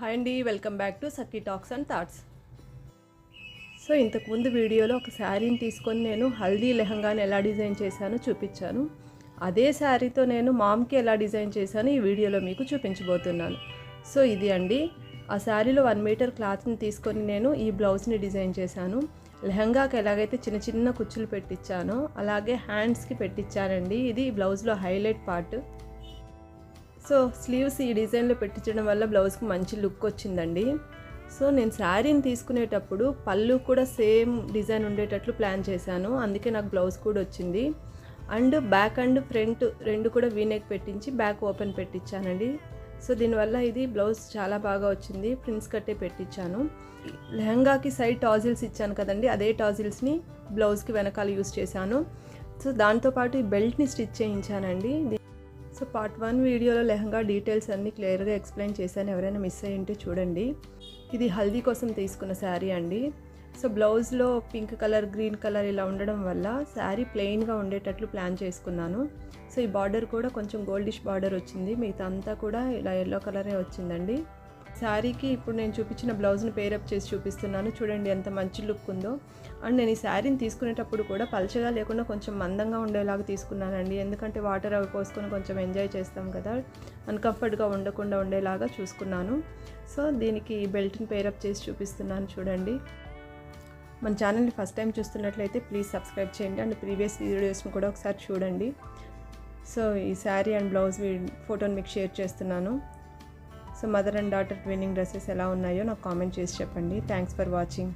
Hi అండి, welcome back to Sakhi talks and thoughts. So ఇంతకుముందు వీడియోలో ఒక శారీని తీసుకొని నేను హల్దీ లెహంగాని ఎలా డిజైన్ చేశానో చూపించాను. అదే శారీతో నేను మామ్కి ఎలా డిజైన్ చేశానో ఈ వీడియోలో మీకు చూపించబోతున్నాను. సో ఇది అండి, ఆ శారీలో 1 మీటర్ క్లాత్ని తీసుకొని నేను ఈ బ్లౌజ్ని డిజైన్ చేశాను. లెహంగాకి ఎలాగైతే చిన్న చిన్న కుచ్చులు పెట్టించానో అలాగే హ్యాండ్స్కి పెట్టించానండి. ఇది బ్లౌజ్లో హైలైట్ పార్ట్. సో స్లీవ్స్ ఈ డిజైన్లో పెట్టించడం వల్ల బ్లౌజ్కి మంచి లుక్ వచ్చిందండి. సో నేను శారీని తీసుకునేటప్పుడు పళ్ళు కూడా సేమ్ డిజైన్ ఉండేటట్లు ప్లాన్ చేశాను, అందుకే నాకు బ్లౌజ్ కూడా వచ్చింది. అండ్ బ్యాక్ అండ్ ఫ్రంట్ రెండు కూడా వీనెక్ పెట్టించి బ్యాక్ ఓపెన్ పెట్టించానండి. సో దీనివల్ల ఇది బ్లౌజ్ చాలా బాగా వచ్చింది. ప్రిన్స్ కట్టే పెట్టించాను. లెహంగాకి సైడ్ టాజిల్స్ ఇచ్చాను కదండి, అదే టాజిల్స్ని బ్లౌజ్కి వెనకాల యూస్ చేశాను. సో దాంతోపాటు ఈ బెల్ట్ని స్టిచ్ చేయించానండి. సో పార్ట్ 1 వీడియోలో లెహంగా డీటెయిల్స్ అన్నీ క్లియర్గా ఎక్స్ప్లెయిన్ చేశాను, ఎవరైనా మిస్ అయ్యింటే చూడండి. ఇది హల్దీ కోసం తీసుకున్న శారీ అండి. సో బ్లౌజ్లో పింక్ కలర్, గ్రీన్ కలర్ ఇలా ఉండడం వల్ల శారీ ప్లెయిన్గా ఉండేటట్లు ప్లాన్ చేసుకున్నాను. సో ఈ బార్డర్ కూడా కొంచెం గోల్డిష్ బార్డర్ వచ్చింది, మిగతా అంతా కూడా ఇలా ఎల్లో కలరే వచ్చిందండి. శారీకి ఇప్పుడు నేను చూపించిన బ్లౌజ్ని పేరప్ చేసి చూపిస్తున్నాను, చూడండి ఎంత మంచి లుక్ ఉందో. అండ్ నేను ఈ శారీని తీసుకునేటప్పుడు కూడా పల్చగా లేకుండా కొంచెం మందంగా ఉండేలాగా తీసుకున్నానండి, ఎందుకంటే వాటర్ అవి పోసుకొని కొంచెం ఎంజాయ్ చేస్తాం కదా, అన్కంఫర్ట్గా ఉండకుండా ఉండేలాగా చూసుకున్నాను. సో దీనికి బెల్ట్ని పేరప్ చేసి చూపిస్తున్నాను చూడండి. మన ఛానల్ని ఫస్ట్ టైం చూస్తున్నట్లయితే ప్లీజ్ సబ్స్క్రైబ్ చేయండి అండ్ ప్రీవియస్ వీడియోస్ని కూడా ఒకసారి చూడండి. సో ఈ శారీ అండ్ బ్లౌజ్ ఫోటోని మీకు షేర్ చేస్తున్నాను. So mother and daughter twinning dresses ఎలా ఉన్నాయో నాకు కామెంట్ చేసి చెప్పండి. Thanks for watching.